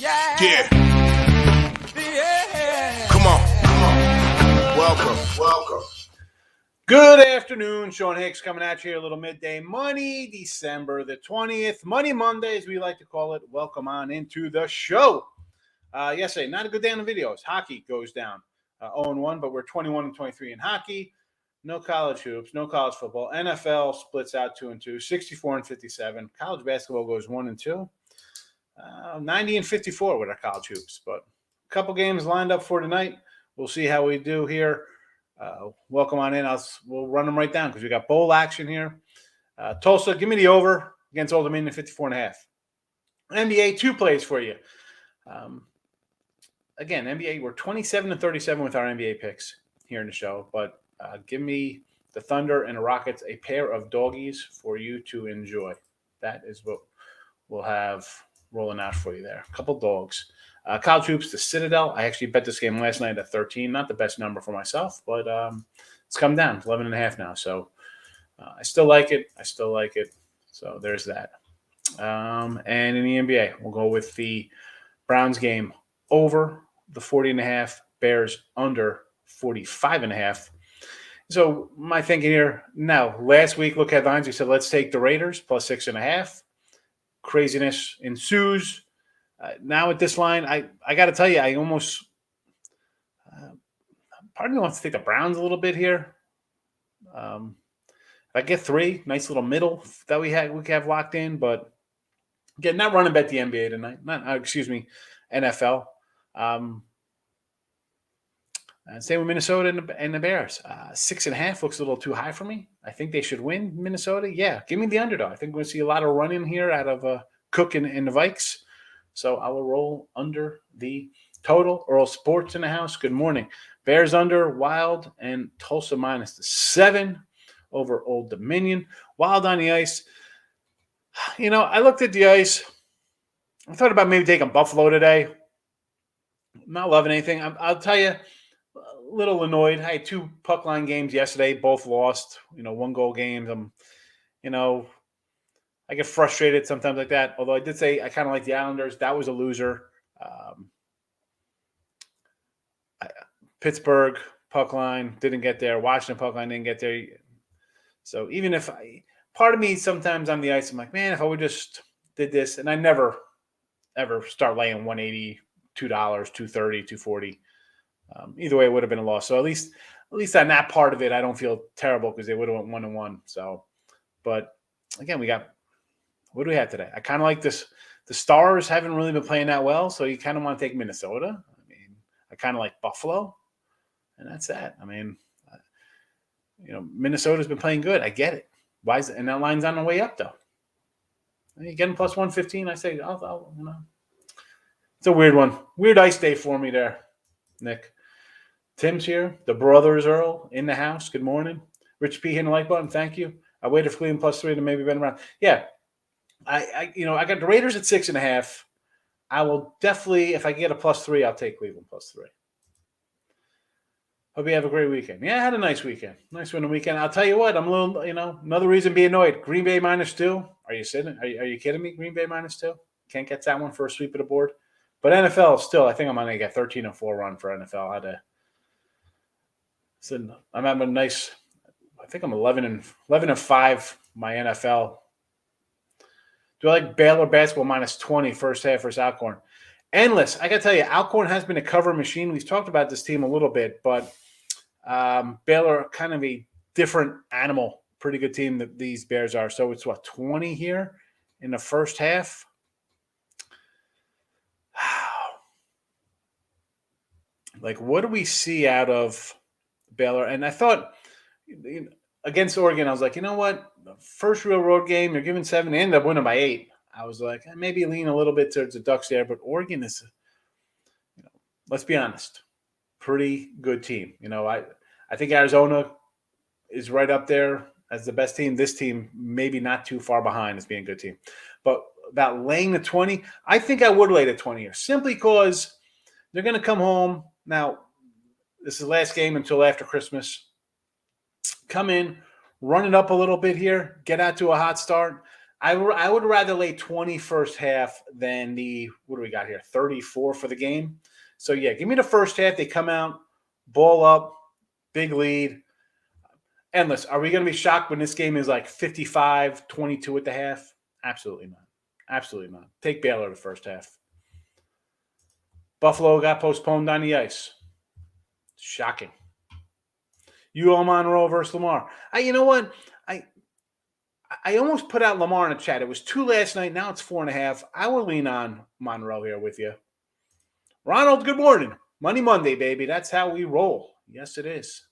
Yeah. Come on. Welcome. Good afternoon. Sean Hicks coming at you. A little midday money, December the 20th. Money Monday, as we like to call it. Welcome on into the show. Yesterday, not a good day on the videos. Hockey goes down 0-1, but we're 21-23 in hockey. No college hoops, no college football. NFL splits out 2-2, 64-57. College basketball goes 1-2. 90-54 with our college hoops, but a couple games lined up for tonight. We'll see how we do here. Welcome on in. We'll run them right down because we got bowl action here. Tulsa, give me the over against Old Dominion, 54.5. NBA, 2 plays for you. Again, NBA, we're 27-37 with our NBA picks here in the show, but give me the Thunder and the Rockets, a pair of doggies for you to enjoy. That is what we'll have rolling out for you there. A couple dogs. College hoops, the Citadel. I actually bet this game last night at 13. Not the best number for myself, but it's come down. 11.5 now. So I still like it. So there's that. And in the NBA, we'll go with the Browns game over the 40.5, Bears under 45.5. So my thinking here now, last week, look headlines. We said, let's take the Raiders plus 6.5. Craziness ensues. Now at this line, I got to tell you, I almost part of me wants to take the Browns a little bit here. If I get 3, nice little middle that we have locked in, but again, not running bet the NBA tonight. NFL. Same with Minnesota and the Bears. 6.5 looks a little too high for me. I think they should win Minnesota. Yeah, give me the underdog. I think we're going to see a lot of running here out of Cook and the Vikes. So I will roll under the total. Earl Sports in the house. Good morning. Bears under, Wild, and Tulsa minus the 7 over Old Dominion. Wild on the ice. You know, I looked at the ice. I thought about maybe taking Buffalo today. I'm not loving anything. I'll tell you, a little annoyed. I had 2 puck line games yesterday, both lost. 1-goal games. I get frustrated sometimes like that. Although I did say I kind of like the Islanders. That was a loser. Pittsburgh puck line didn't get there. Washington puck line didn't get there. So even if part of me sometimes on the ice, I'm like, man, if I would just did this, and I never ever start laying $180, $2, $230, $240. Either way, it would have been a loss. So at least on that part of it, I don't feel terrible because they would have went 1-1. So, but again, what do we have today? I kind of like this. The Stars haven't really been playing that well, so you kind of want to take Minnesota. I kind of like Buffalo, and that's that. Minnesota's been playing good. I get it. Why is it? And that line's on the way up, though. You getting plus 115? I say, it's a weird one. Weird ice day for me there, Nick. Tim's here. The brothers Earl in the house. Good morning. Rich P hitting the like button. Thank you. I waited for Cleveland plus 3 to maybe been around. Yeah. I got the Raiders at 6.5. I will definitely, if I get a plus 3, I'll take Cleveland plus 3. Hope you have a great weekend. Yeah, I had a nice weekend. Nice winning weekend. I'll tell you what, I'm a little, another reason to be annoyed. Green Bay minus 2. Are you sitting? Are you kidding me? Green Bay minus 2. Can't get that one for a sweep of the board. But NFL still, I think I'm going to get 13-4 run for NFL. I'm having a nice. I think I'm 11-5. My NFL. Do I like Baylor basketball minus 20 first half versus Alcorn? Endless. I got to tell you, Alcorn has been a cover machine. We've talked about this team a little bit, but Baylor kind of a different animal. Pretty good team that these Bears are. So it's 20 here in the first half. Like, what do we see out of Baylor? And I thought against Oregon, I was like, you know what? The first real road game, you're giving 7, they ended up winning by 8. I was like, maybe lean a little bit towards the Ducks there, but Oregon is, let's be honest, pretty good team. I think Arizona is right up there as the best team. This team maybe not too far behind as being a good team. But about laying the 20, I think I would lay the 20 here simply because they're going to come home. Now, this is the last game until after Christmas. Come in, run it up a little bit here, get out to a hot start. I would rather lay 20 first half than what do we got here? 34 for the game. So yeah, give me the first half. They come out, ball up, big lead. Endless. Are we going to be shocked when this game is like 55-22 at the half? Absolutely not. Absolutely not. Take Baylor the first half. Buffalo got postponed on the ice. Shocking. UL Monroe versus Lamar. You know what? I almost put out Lamar in the chat. It was 2 last night. Now it's 4.5. I will lean on Monroe here with you. Ronald, good morning. Money Monday, baby. That's how we roll. Yes, it is.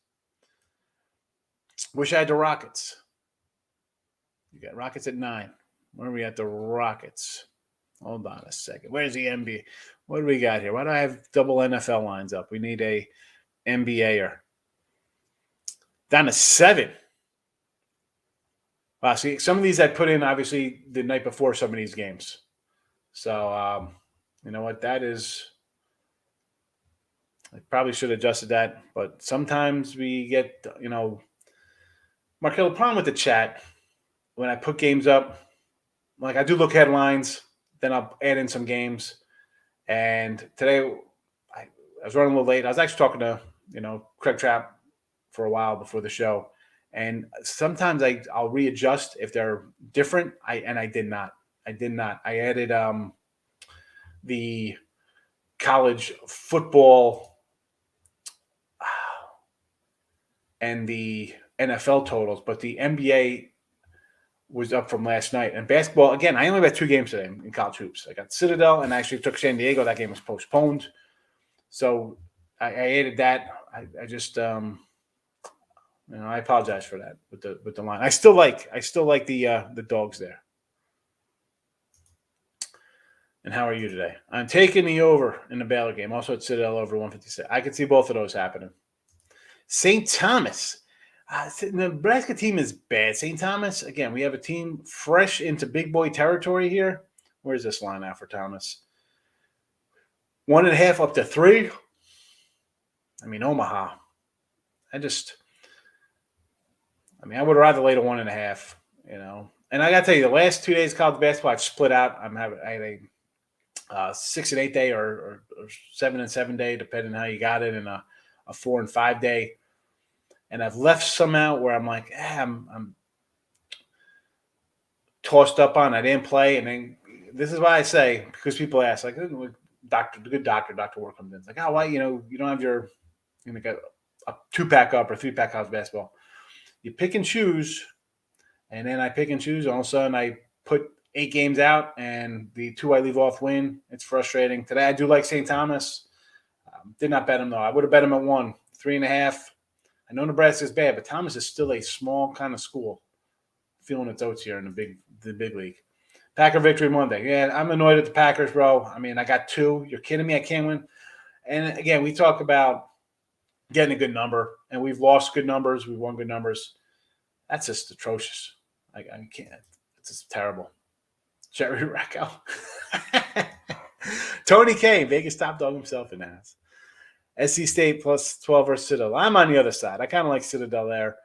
Wish I had the Rockets. You got Rockets at 9. Where are we at the Rockets? Hold on a second. Where's the NBA? What do we got here? Why do I have double NFL lines up? We need a NBAer. Down to 7. Wow, see, some of these I put in, obviously, the night before some of these games. So, you know what? That is – I probably should have adjusted that. But sometimes we get, Markel, the problem with the chat, when I put games up, like I do look headlines, then I'll add in some games. And today I was running a little late. I was actually talking to, Craig Trapp for a while before the show. And sometimes I'll readjust if they're different. I did not. I added the college football and the NFL totals, but the NBA was up from last night. And basketball, again, I only got 2 games today in college hoops. I got Citadel and I actually took San Diego. That game was postponed. So I added that. I just I apologize for that with the line. I still like the dogs there. And how are you today? I'm taking the over in the Baylor game. Also at Citadel over 156. I can see both of those happening. St. Thomas. The Nebraska team is bad. St. Thomas, again, we have a team fresh into big boy territory here. Where's this line out for Thomas? 1.5 up to 3. I mean, Omaha. I would rather lay to 1.5, And I got to tell you, the last 2 days of college basketball, I've split out. I had a 6 and 8 day or 7 and 7 day, depending on how you got it, and a 4 and 5 day. And I've left some out where I'm like, I'm tossed up on. I didn't play. And then this is why I say, because people ask, like, Dr. Work comes in. It's like, why, you don't have your, got a 2-pack up or 3-pack college basketball. You pick and choose. And then I pick and choose. All of a sudden, I put 8 games out, and the 2 I leave off win. It's frustrating. Today, I do like St. Thomas. Did not bet him, though. I would have bet him at 1, 3.5. I know Nebraska is bad, but Thomas is still a small kind of school. Feeling its oats here in the big league. Packer victory Monday. Yeah, I'm annoyed at the Packers, bro. I mean, I got 2. You're kidding me? I can't win. And again, we talk about getting a good number, and we've lost good numbers. We've won good numbers. That's just atrocious. I can't. It's just terrible. Jerry Racco. Tony Kane, Vegas top dog himself in the house. SC State plus 12 versus Citadel. I'm on the other side. I kind of like Citadel there.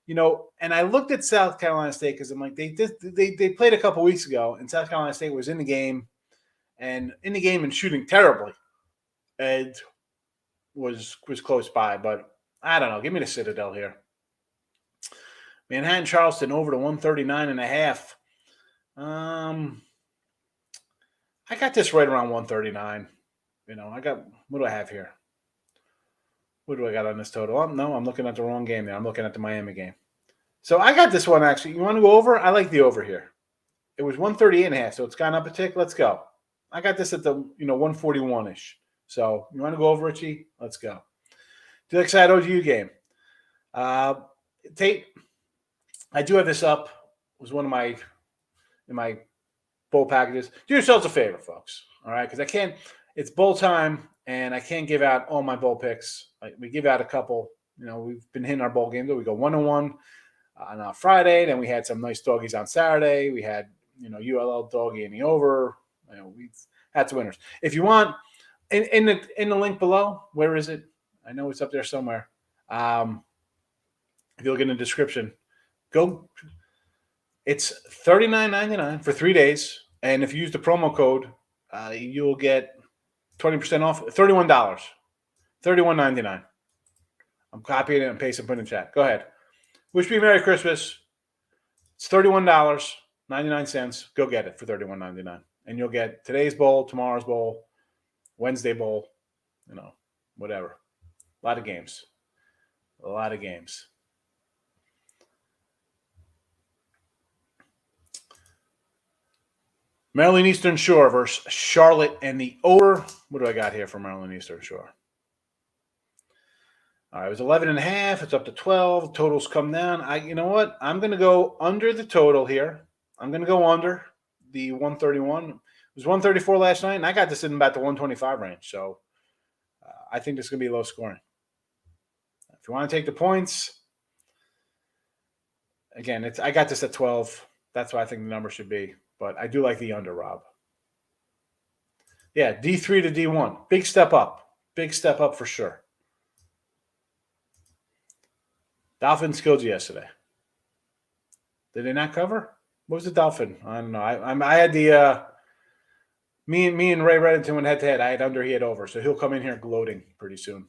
And I looked at South Carolina State because I'm like, they played a couple weeks ago, and South Carolina State was in the game and shooting terribly. Ed was close by, but I don't know. Give me the Citadel here. Manhattan Charleston over to 139.5. I got this right around 139. What do I have here? What do I got on this total? Oh, no, I'm looking at the wrong game there. I'm looking at the Miami game. So I got this one, actually. You want to go over? I like the over here. It was 138.5, so it's gone up a tick. Let's go. I got this at the 141-ish. So you want to go over, Richie? Let's go. The Lakeside OGU game. Tate, I do have this up. It was one of my bowl packages. Do yourselves a favor, folks. All right, because I can't. It's bowl time, and I can't give out all my bowl picks. We give out a couple. We've been hitting our bowl games. We go 1-1 on Friday. Then we had some nice doggies on Saturday. We had ULL doggy in the over. We had some winners. If you want, in the link below, where is it? I know it's up there somewhere. If you look in the description, go It's $39.99 for 3 days, and if you use the promo code, you'll get 20% off. $31, $31.99. I'm copying it and pasting, putting in chat. Go ahead. Wish me Merry Christmas. It's $31.99. Go get it for $31.99, and you'll get today's bowl, tomorrow's bowl, Wednesday bowl, whatever. A lot of games. A lot of games. Maryland Eastern Shore versus Charlotte and the over. What do I got here for Maryland Eastern Shore? All right, it was 11.5. It's up to 12. Totals come down. You know what? I'm going to go under the total here. I'm going to go under the 131. It was 134 last night, and I got this in about the 125 range. So I think this is going to be low scoring. If you want to take the points, again, I got this at 12. That's what I think the number should be. But I do like the under, Rob. Yeah, D3 to D1. Big step up. Big step up for sure. Dolphins killed you yesterday. Did they not cover? What was the Dolphin? I don't know. I had the me and Ray Reddington went head to head. I had under, he had over. So he'll come in here gloating pretty soon.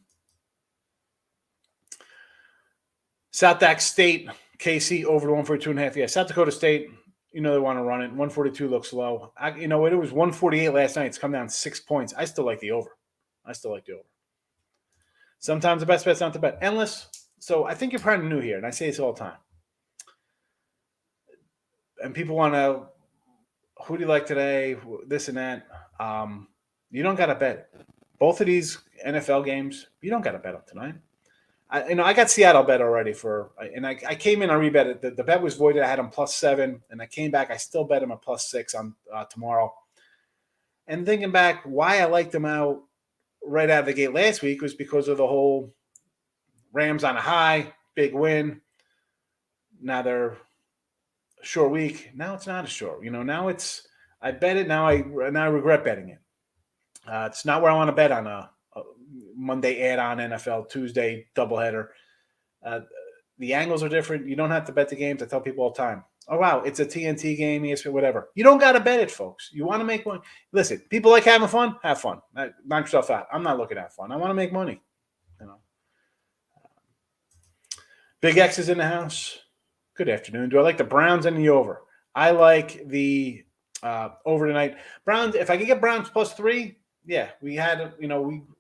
South Dak State, KC over to 142.5. Yeah, South Dakota State. They want to run it. 142 looks low. It was 148 last night. It's come down 6 points. I still like the over. Sometimes the best bet's not the bet. Endless. So I think you're probably new here, and I say this all the time. And people want to, who do you like today? This and that. You don't got to bet. Both of these NFL games, you don't got to bet them tonight. I got Seattle bet already and I came in, I rebet it. The bet was voided. I had them +7, and I came back. I still bet them a +6 on tomorrow. And thinking back, why I liked them out right out of the gate last week was because of the whole Rams on a high, big win. Now they're a short week. Now it's not a short. Now I bet it. Now I regret betting it. It's not where I want to bet on a Monday add-on NFL, Tuesday doubleheader. The angles are different. You don't have to bet the games. I tell people all the time, oh, wow, it's a TNT game, ESPN, whatever. You don't got to bet it, folks. You want to make money. Listen, people like having fun? Have fun. Knock yourself out. I'm not looking at fun. I want to make money. Big X is in the house. Good afternoon. Do I like the Browns and the over? I like the over tonight. Browns, if I could get Browns +3, yeah, we had,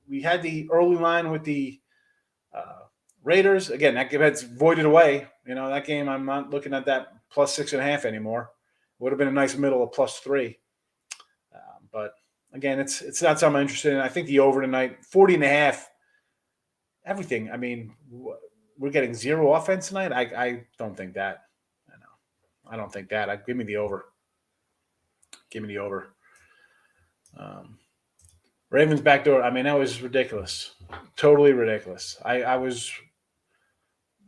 we had the early line with the Raiders. Again, that bet's voided away. That game, I'm not looking at that +6.5 anymore. Would have been a nice middle of +3. But again, it's not something I'm interested in. I think the over tonight, 40.5. Everything. I mean, we're getting zero offense tonight. I don't think that. I don't think that. Give me the over. Give me the over. Ravens backdoor. I mean, that was ridiculous. Totally ridiculous. I was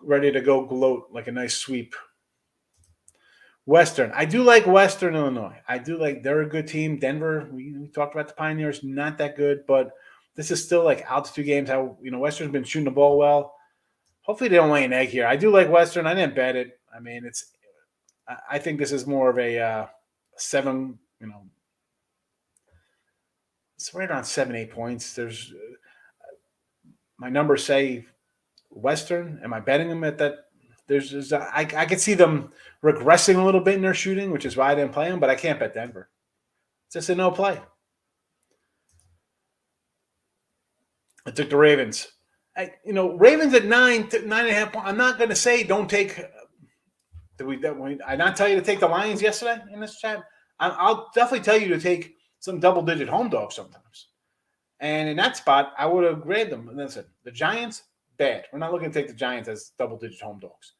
ready to go gloat like a nice sweep. Western. I do like Western Illinois. They're a good team. Denver, we talked about the Pioneers, not that good, but this is still like altitude games. How, Western's been shooting the ball well. Hopefully they don't lay an egg here. I do like Western. I didn't bet it. I mean, I think this is more of a 7, it's right around 7-8 points. There's my numbers say Western. Am I betting them at that? I could see them regressing a little bit in their shooting, which is why I didn't play them, but I can't bet Denver. It's just a no play. I took the Ravens. Ravens at 9.5. I'm not going to say don't take. Did I not tell you to take the Lions yesterday in this chat? I'll definitely tell you to take some double-digit home dogs sometimes. And in that spot, I would have grabbed them. And then said, the Giants, bad. We're not looking to take the Giants as double-digit home dogs.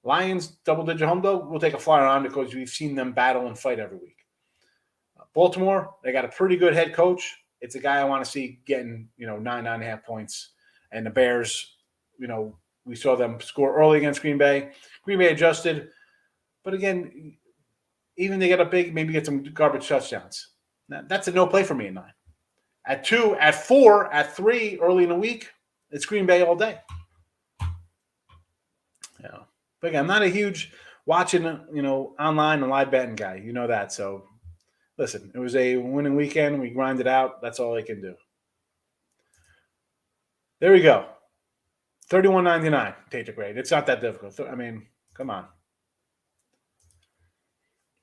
Lions, double-digit home dog, we'll take a flyer on because we've seen them battle and fight every week. Baltimore, they got a pretty good head coach. It's a guy I want to see getting, 9.5 points. And the Bears, we saw them score early against Green Bay. Green Bay adjusted. But again, even they get up big, maybe get some garbage touchdowns. Now, that's a no play for me at 9. At 2, at 4, at 3, early in the week, it's Green Bay all day. But again, I'm not a huge watching, online and live betting guy. You know that. So listen, it was a winning weekend. We grinded out. That's all I can do. There we go. 31.99. Take the grade. It's not that difficult. I mean, come on.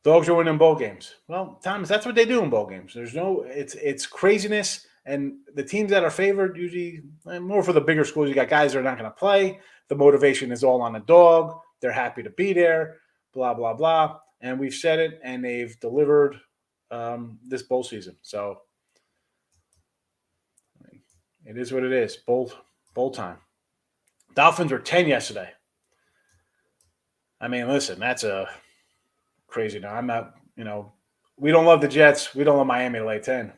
Dogs are winning bowl games. Well, Thomas, that's what they do in bowl games. It's craziness, and the teams that are favored usually more for the bigger schools. You got guys that are not going to play. The motivation is all on the dog. They're happy to be there. Blah blah blah. And we've said it, and they've delivered this bowl season. So it is what it is. Bowl time. Dolphins were 10 yesterday. I mean, listen, that's a crazy. Now, I'm not, we don't love the Jets. We don't love Miami to lay 10.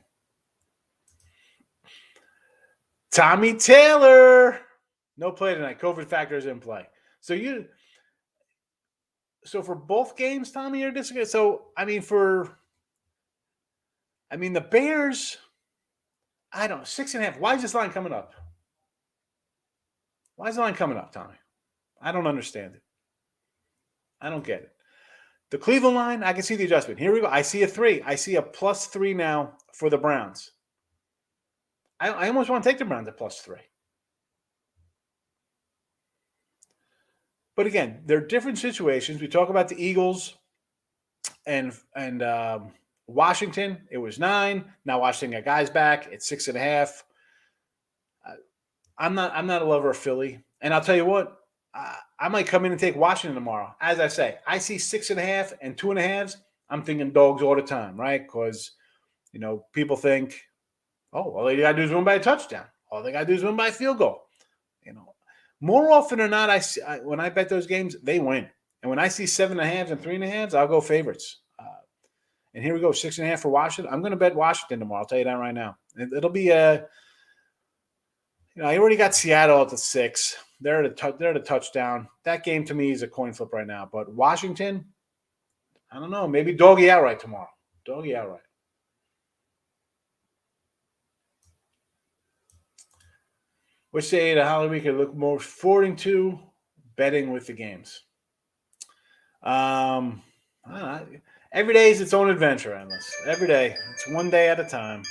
Tommy Taylor, no play tonight. COVID factors in play. So for both games, Tommy, you're disagreeing. So, the Bears, I don't know, 6.5. Why is this line coming up? Why is the line coming up, Tommy? I don't understand it. I don't get it. The Cleveland line, I can see the adjustment. Here we go. I see a 3. I see a +3 now for the Browns. I almost want to take the Browns at +3. But again, they're different situations. We talk about the Eagles and Washington. It was 9. Now Washington got guys back. It's 6.5. I'm not a lover of Philly, and I'll tell you what. I might come in and take Washington tomorrow. As I say, I see 6.5 and 2.5s. I'm thinking dogs all the time, right? Because people think, all they got to do is win by a touchdown. All they got to do is win by a field goal. More often than not, when I bet those games, they win. And when I see 7.5s and 3.5s, I'll go favorites. And here we go, 6.5 for Washington. I'm going to bet Washington tomorrow. I'll tell you that right now. It'll be I already got Seattle at the 6. They're at a touchdown. That game to me is a coin flip right now. But Washington, I don't know. Maybe doggy outright tomorrow. Doggy outright. Which day of the holiday we could look more forward to betting with the games? Every day is its own adventure, Endless. Every day. It's one day at a time.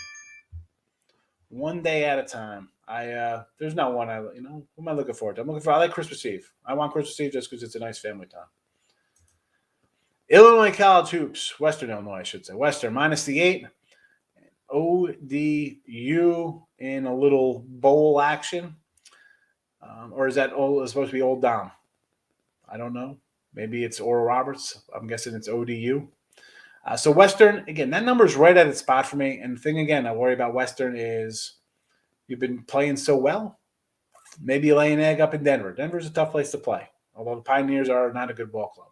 One day at a time. There's not one what am I looking forward to? I like Christmas Eve. I want Christmas Eve just because it's a nice family time. Illinois College Hoops. Western Illinois, I should say. Western minus the 8. ODU in a little bowl action. Or is that supposed to be Old Dom? I don't know. Maybe it's Oral Roberts. I'm guessing it's ODU. So Western, again, that number is right at its spot for me. And the thing, again, I worry about Western is you've been playing so well. Maybe you lay an egg up in Denver. Denver's a tough place to play, although the Pioneers are not a good ball club.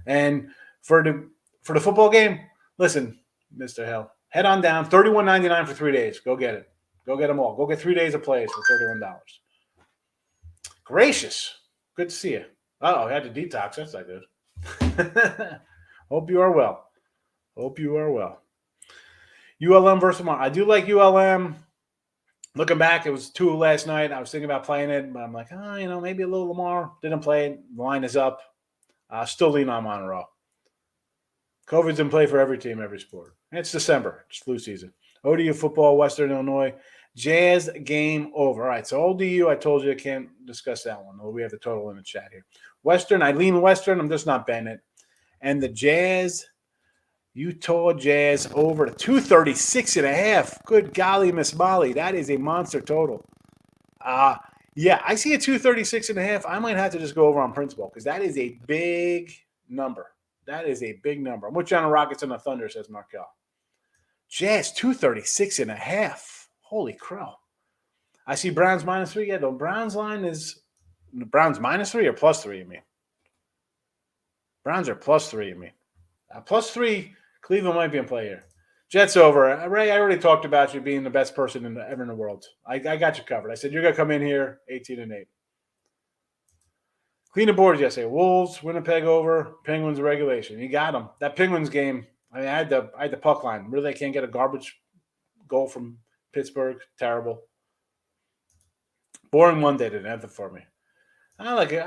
And for the football game, listen, Mr. Hill, head on down, $31.99 for 3 days. Go get it. Go get them all. Go get 3 days of plays for $31. Gracious. Good to see you. I had to detox. That's not good. Hope you are well. ULM versus Lamar. I do like ULM. Looking back, it was 2 last night. I was thinking about playing it, but I'm like, maybe a little Lamar. Didn't play it. The line is up. Still lean on Monroe. COVID's in play for every team, every sport. And it's December. It's flu season. ODU football, Western Illinois. Jazz game over. All right, so ODU, I told you I can't discuss that one. We have the total in the chat here. Western, I lean Western. I'm just not betting it. And the Jazz, Utah Jazz over to 236.5. Good golly, Miss Molly. That is a monster total. Yeah, I see a 236.5. I might have to just go over on principle because that is a big number. I'm with you on the Rockets and the Thunder, says Markel. Jazz, 236.5. Holy crow. I see Browns -3. Yeah, the Browns line is Browns -3 or +3, you mean? Browns are +3, you mean? +3, Cleveland might be in play here. Jets over. Ray, I already talked about you being the best person ever in the world. I got you covered. I said, you're going to come in here 18-8. Clean the boards yesterday. Wolves, Winnipeg over, Penguins regulation. You got them. That Penguins game, I had the puck line. Really, they can't get a garbage goal from Pittsburgh. Terrible. Boring Monday didn't have it for me. I like it.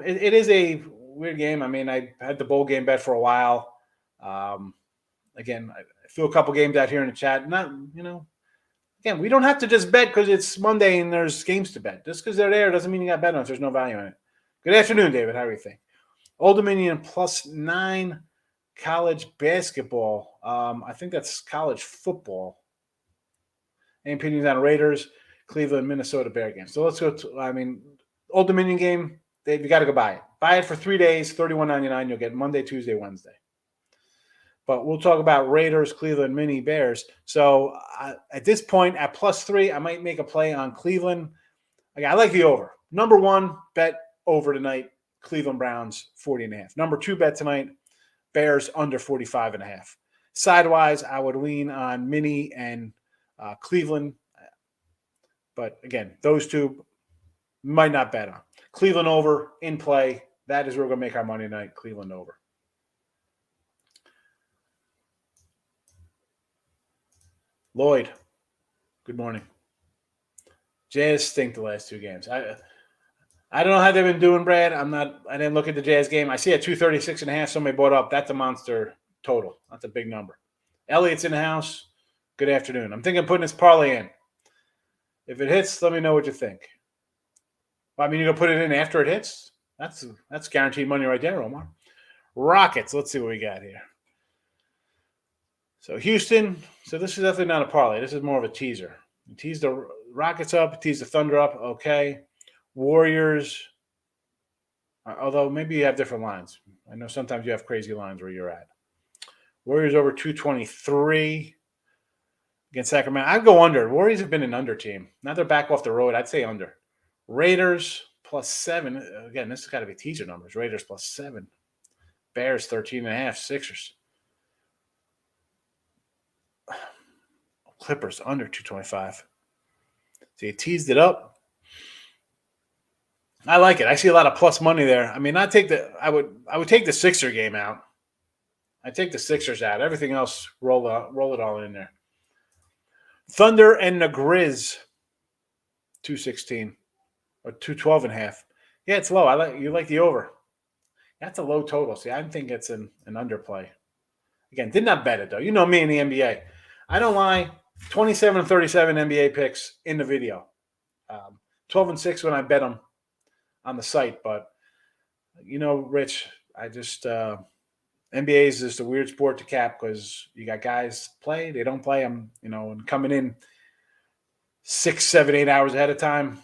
It is a weird game. I mean, I had the bowl game bet for a while. Again, I threw a couple games out here in the chat. Not, again, we don't have to just bet because it's Monday and there's games to bet. Just because they're there doesn't mean you got bet on it. There's no value in it. Good afternoon, David. How do you think? Old Dominion +9 college basketball. I think that's college football. Any opinions on Raiders, Cleveland, Minnesota Bear game? So let's go to, Old Dominion game, Dave, you got to go buy it. Buy it for 3 days, $31.99. You'll get Monday, Tuesday, Wednesday. But we'll talk about Raiders, Cleveland, Mini Bears. So at this point, at +3, I might make a play on Cleveland. I like the over. Number 1 bet over tonight, Cleveland Browns 40.5. Number 2 bet tonight, Bears under 45.5. Sidewise, I would lean on Mini and Cleveland. But again, those two might not bet on. Cleveland over in play. That is where we're going to make our Monday night. Cleveland over. Lloyd, good morning. Jazz stink the last 2 games. I don't know how they've been doing, Brad. I didn't look at the Jazz game. I see a 236.5. Somebody bought up. That's a monster total. That's a big number. Elliot's in the house. Good afternoon. I'm thinking of putting this parlay in. If it hits, let me know what you think. Well, you're going to put it in after it hits? That's guaranteed money right there, Omar. Rockets. Let's see what we got here. So Houston. So this is definitely not a parlay. This is more of a teaser. You tease the Rockets up, tease the Thunder up. Okay. Warriors. Although maybe you have different lines. I know sometimes you have crazy lines where you're at. Warriors over 223 against Sacramento. I'd go under. Warriors have been an under team. Now they're back off the road. I'd say under. Raiders +7. Again, this has got to be teaser numbers. Raiders +7. Bears 13.5. Sixers. Clippers under 225. So you teased it up. I like it. I see a lot of plus money there. I would take the Sixer game out. I take the Sixers out. Everything else, roll it all in there. Thunder and the Grizz, 216 or 212.5. Yeah, it's low. You like the over. That's a low total. See, I think it's an underplay. Again, did not bet it though. You know me in the NBA. I don't lie. 27 and 37 NBA picks in the video. 12 and 6 when I bet them on the site. But, Rich, I just NBA is just a weird sport to cap because you got guys play, they don't play them, and coming in 6, 7, 8 hours ahead of time,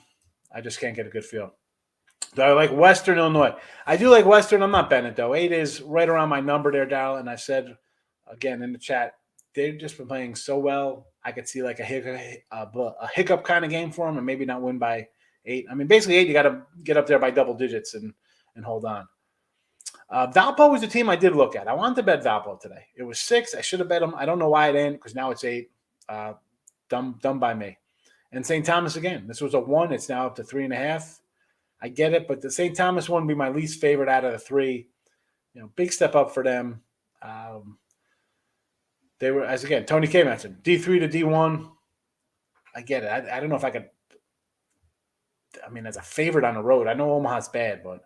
I just can't get a good feel. Do I like Western Illinois? I do like Western. I'm not betting it, though. 8 is right around my number there, Darryl. And I said, again, in the chat, they've just been playing so well. I could see like a hiccup kind of game for them and maybe not win by 8. Basically 8, you got to get up there by double digits and hold on. Valpo was the team I did look at. I wanted to bet Valpo today. It was 6. I should have bet them. I don't know why it didn't because now it's 8. Dumb by me. And St. Thomas again. This was a 1. It's now up to 3.5. I get it, but the St. Thomas one would be my least favorite out of the 3. Big step up for them. They were, as again, Tony K mentioned, D3 to D1. I get it. I don't know if I could. As a favorite on the road, I know Omaha's bad, but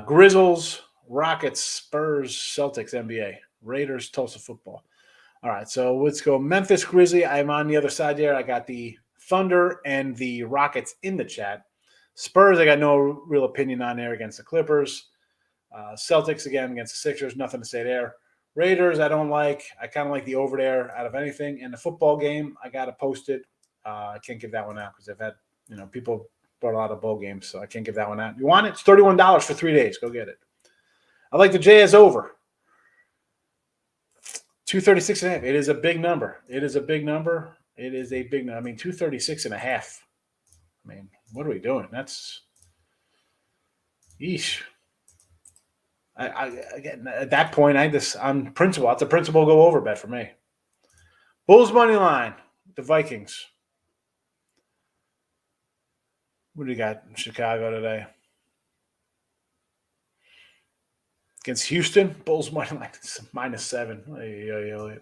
Grizzlies, Rockets, Spurs, Celtics, NBA, Raiders, Tulsa football. All right, so let's go Memphis Grizzly. I'm on the other side there. I got the Thunder and the Rockets in the chat. Spurs, I got no real opinion on there against the Clippers. Celtics, again, against the Sixers. Nothing to say there. Raiders, I don't like. I kind of like the over there out of anything. And the football game, I got to post it. I can't give that one out because I've had, people brought a lot of bowl games, so I can't give that one out. You want it? It's $31 for 3 days. Go get it. I like the Jazz over. 236.5. It is a big number. It is a big number. 236.5. What are we doing? That's yeesh. Again, at that point, on principle, it's a principle go over bet for me. Bulls money line, the Vikings. What do you got in Chicago today? Against Houston, Bulls money line -7.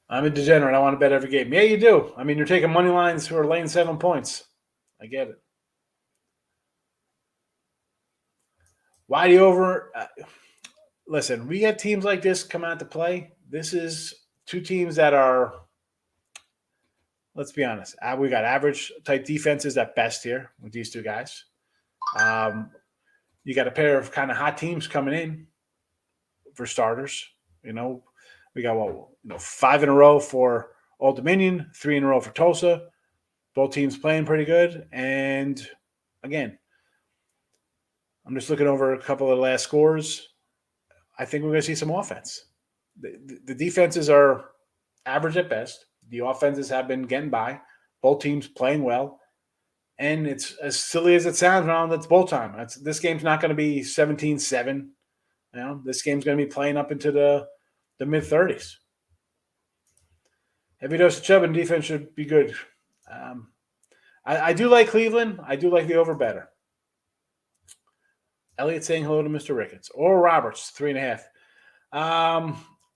I'm a degenerate. I want to bet every game. Yeah, you do. You're taking money lines who are laying 7 points. I get it. Why the over? Listen, we get teams like this come out to play. This is two teams that are, let's be honest, we got average type defenses at best here with these two guys. You got a pair of kind of hot teams coming in for starters. We got 5 in a row for Old Dominion, 3 in a row for Tulsa. Both teams playing pretty good. And again, I'm just looking over a couple of the last scores. I think we're going to see some offense. The defenses are average at best. The offenses have been getting by. Both teams playing well. And it's as silly as it sounds, that's bowl time. This game's not going to be 17-7. This game's going to be playing up into the mid-30s. Heavy dose of Chubb and defense should be good. I do like Cleveland. I do like the over better. Elliott saying hello to Mr. Ricketts. Or Roberts, 3.5.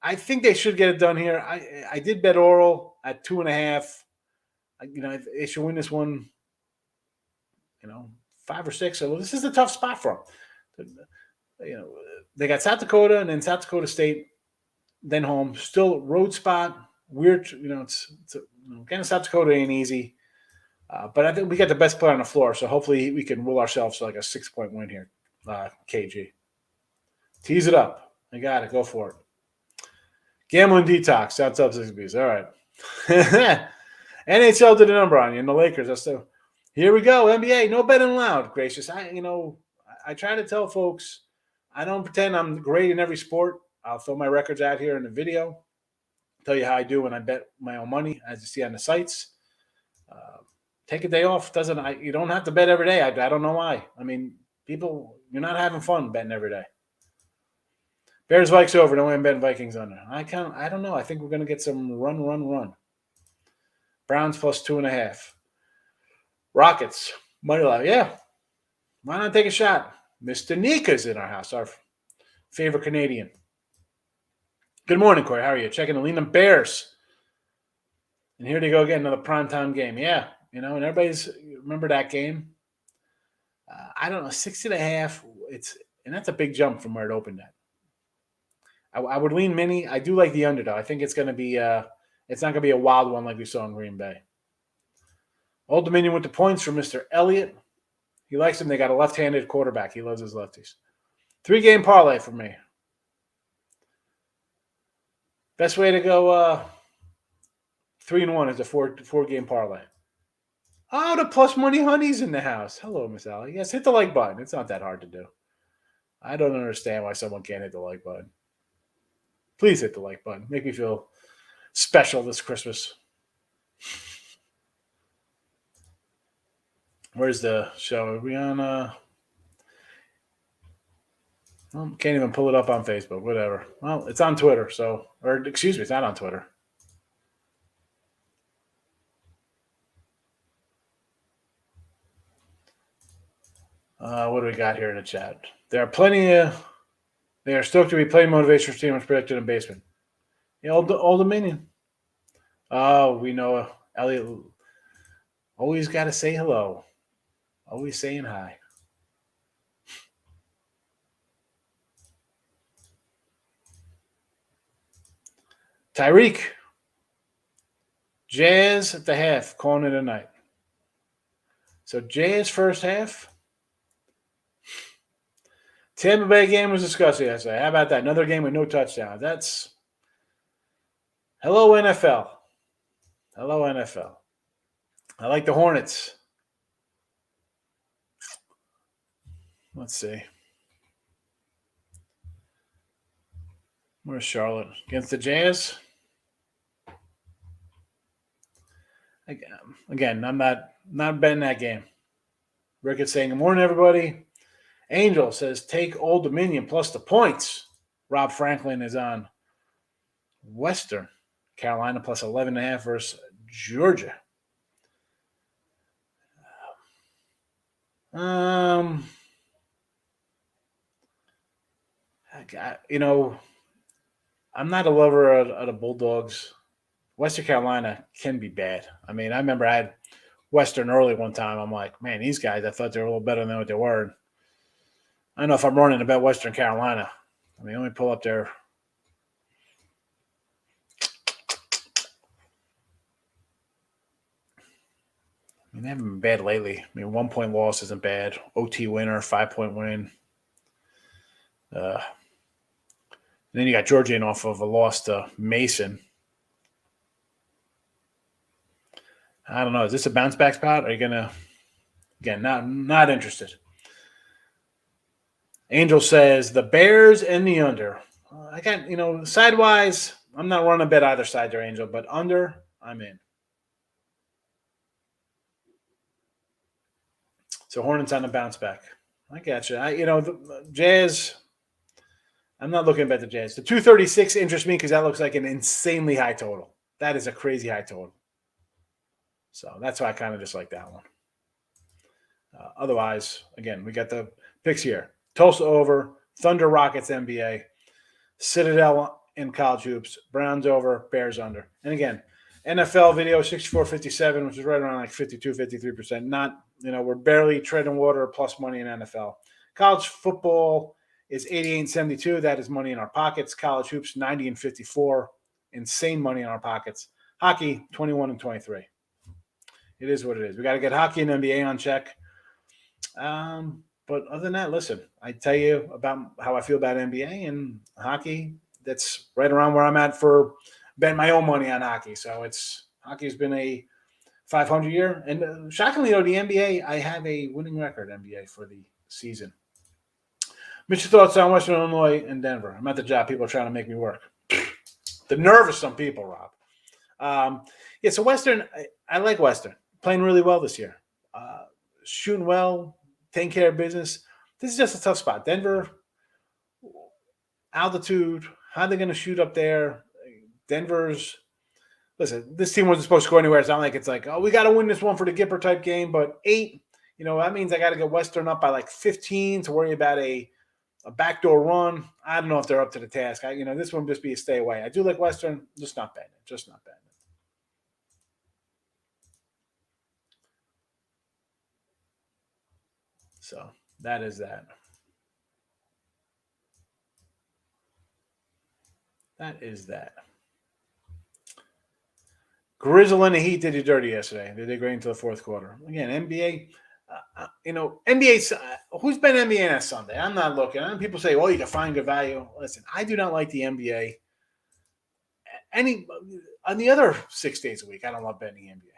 I think they should get it done here. I did bet Oral at 2.5. They should win this one, 5 or 6. So this is a tough spot for them. They got South Dakota and then South Dakota State, then home. Still road spot. Weird, getting South Dakota ain't easy. But I think we got the best player on the floor, so hopefully we can rule ourselves like a 6-point win here. KG. Tease it up. I got it. Go for it. Gambling detox. Sounds up 6 Bs. All right. NHL did a number on you, and the Lakers. Here we go. NBA. No betting allowed. Gracious. I try to tell folks I don't pretend I'm great in every sport. I'll throw my records out here in the video. Tell you how I do when I bet my own money, as you see on the sites. Take a day off. You don't have to bet every day. I don't know why. People, you're not having fun betting every day. Bears Vikes over. No way I'm betting Vikings under. I don't know. I think we're going to get some run. Browns plus 2.5. Rockets money line. Yeah. Why not take a shot? Mr. Nika's in our house. Our favorite Canadian. Good morning, Corey. How are you? Checking the Leland Bears. And here they go again, another primetime game. Yeah, and everybody's remember that game. I don't know, 60.5. And that's a big jump from where it opened at. I would lean mini. I do like the underdog. I think it's going to be it's not going to be a wild one like we saw in Green Bay. Old Dominion with the points for Mr. Elliott. He likes him. They got a left-handed quarterback. He loves his lefties. 3-game parlay for me. Best way to go 3-1 is a 4-game parlay. Oh, the plus money honey's in the house. Hello, Miss Allie. Yes, hit the like button. It's not that hard to do. I don't understand why someone can't hit the like button. Please hit the like button. Make me feel special this Christmas. Where's the show? Are we on? Can't even pull it up on Facebook. Whatever. Well, it's on Twitter. Excuse me, it's not on Twitter. What do we got here in the chat? There are plenty of. They are stoked to be playing motivational team as predicted in basement. Yeah, Old Dominion. Oh, we know Elliot. Always got to say hello. Always saying hi. Tyreek. Jazz at the half, calling it a night. So Jazz first half. Tampa Bay game was discussed yesterday. How about that? Another game with no touchdowns. That's hello NFL. Hello NFL. I like the Hornets. Let's see. Where's Charlotte? Against the Jazz? Again, I'm not betting that game. Ricketts saying, good morning, everybody. Angel says, take Old Dominion plus the points. Rob Franklin is on Western Carolina plus 11.5 versus Georgia. I'm not a lover of the Bulldogs. Western Carolina can be bad. I remember I had Western early one time. I'm like, man, these guys, I thought they were a little better than what they were. I don't know if I'm running about Western Carolina. I mean, let me pull up their. I mean, they haven't been bad lately. I mean, 1 point loss isn't bad. OT winner, 5 point win. And then you got Georgia in off of a loss to Mason. I don't know. Is this a bounce back spot? Are you gonna again not interested? Angel says the Bears and the under. I got sidewise. I'm not running a bet either side there, Angel, but under I'm in. So Hornets on the bounce back. I got you. The Jazz. I'm not looking at the Jazz. The 236 interests me because that looks like an insanely high total. That is a crazy high total. So that's why I kind of just like that one. Otherwise, again, we got the picks here. Tulsa over, Thunder Rockets NBA, Citadel in college hoops, Browns over, Bears under. And again, NFL video 64-57, which is right around like 52, 53%. Not, we're barely treading water plus money in NFL. College football is 88-72. That is money in our pockets. College hoops 90-54. Insane money in our pockets. Hockey 21-23. It is what it is. We got to get hockey and NBA on check. But other than that, listen, I tell you about how I feel about NBA and hockey. That's right around where I'm at for betting my own money on hockey. So hockey's been a 500 year. And shockingly, the NBA, I have a winning record NBA for the season. Mr. Thoughts on Western Illinois and Denver. I'm at the job. People are trying to make me work. The nerve of some people, Rob. So Western, I like Western. Playing really well this year. Shooting well, taking care of business. This is just a tough spot. Denver, altitude, how they're going to shoot up there. Denver's, listen, this team wasn't supposed to go anywhere. It's not like it's like, oh, we got to win this one for the Gipper type game. But 8, that means I got to get Western up by like 15 to worry about a backdoor run. I don't know if they're up to the task. This one just be a stay away. I do like Western, just not bad. Just not bad. So that is that. That is that. Grizzle and the Heat did you dirty yesterday. They did great into the fourth quarter. Again, NBA, NBA, who's been NBA on Sunday? I'm not looking. People say, you can find good value. Listen, I do not like the NBA. On the other 6 days a week, I don't love betting the NBA.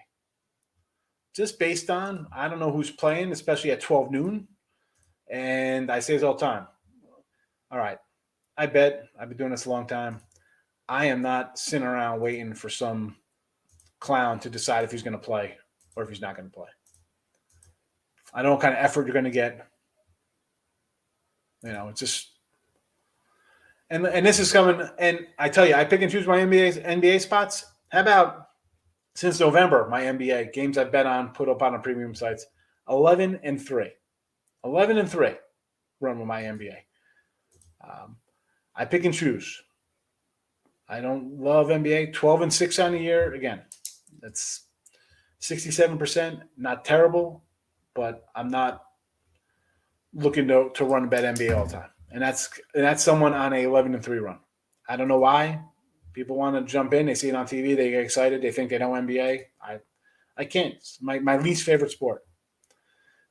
Just based on, I don't know who's playing, especially at 12 noon. And I say this all the time. All right, I bet. I've been doing this a long time. I am not sitting around waiting for some clown to decide if he's going to play or if he's not going to play. I know what kind of effort you're going to get. It's just – and this is coming – and I tell you, I pick and choose my NBA spots. How about since November, my NBA games I bet on, put up on the premium sites, 11-3. 11-3 run with my NBA. I pick and choose. I don't love NBA. 12-6 on the year. Again, that's 67%. Not terrible, but I'm not looking to run a bet NBA all the time. And that's someone on a 11-3 run. I don't know why. People want to jump in. They see it on TV. They get excited. They think they know NBA. I can't. It's my least favorite sport.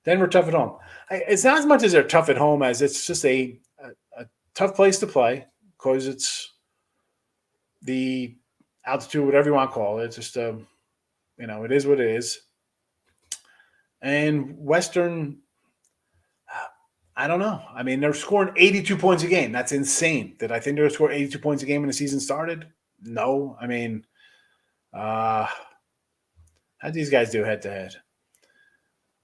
Denver tough at home. It's not as much as they're tough at home as it's just a tough place to play because it's the altitude, whatever you want to call it. It's just it is what it is. And Western, I don't know. I mean, they're scoring 82 points a game. That's insane. Did I think they were scoring 82 points a game when the season started? No. I mean, how'd these guys do head to head?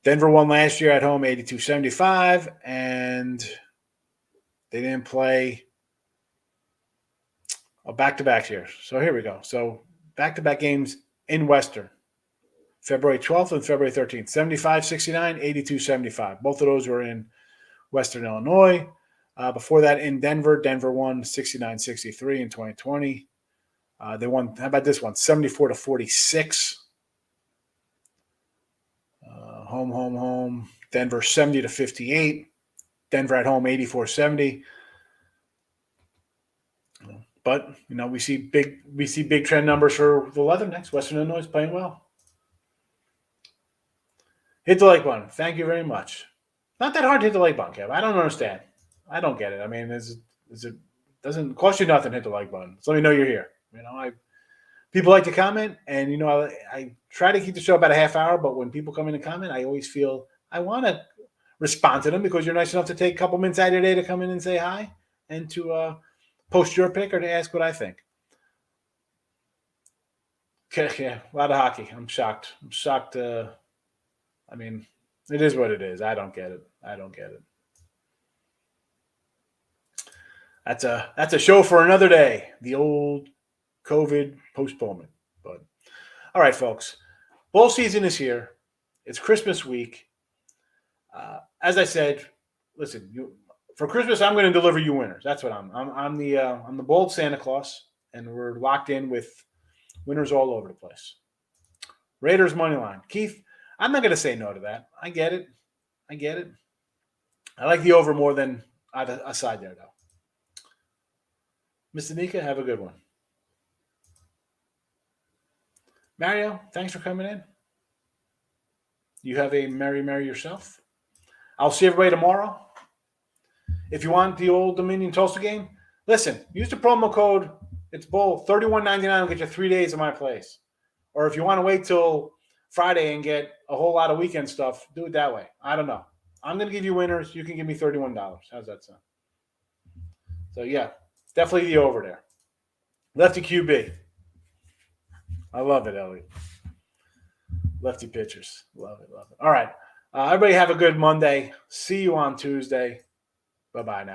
Denver won last year at home 82-75, and they didn't play a back-to-back here. So here we go. So back-to-back games in Western. February 12th and February 13th. 75-69, 82-75. Both of those were in Western Illinois. Before that, in Denver, Denver won 69-63 in 2020. They won, how about this one, 74-46. Home. Denver 70-58. Denver at home, 84-70. But we see big trend numbers for the Leathernecks. Western Illinois is playing well. Hit the like button. Thank you very much. Not that hard to hit the like button, Kev. I don't understand. I don't get it. I mean, is it doesn't cost you nothing to hit the like button. So let me know you're here. People like to comment, and I try to keep the show about a half hour. But when people come in and comment, I always feel I want to respond to them because you're nice enough to take a couple minutes out of your day to come in and say hi and to post your pick or to ask what I think. Okay, yeah, a lot of hockey. I'm shocked. I mean, it is what it is. I don't get it. That's a show for another day. The old COVID postponement. But all right, folks. Bowl season is here. It's Christmas week. As I said, listen. For Christmas, I'm going to deliver you winners. That's what I'm the bold Santa Claus, and we're locked in with winners all over the place. Raiders money line. Keith, I'm not going to say no to that. I get it. I like the over more than a side there, though. Mr. Nika, have a good one. Mario, thanks for coming in. You have a merry yourself. I'll see everybody tomorrow. If you want the Old Dominion Tulsa game, listen, use the promo code, it's Bull, $31.99 will get you 3 days of my place. Or if you want to wait till Friday and get a whole lot of weekend stuff, do it that way. I don't know. I'm going to give you winners. You can give me $31. How's that sound? So, yeah, definitely the over there. Lefty QB. I love it, Elliot. Lefty pitchers. Love it. All right. Everybody have a good Monday. See you on Tuesday. Bye-bye now.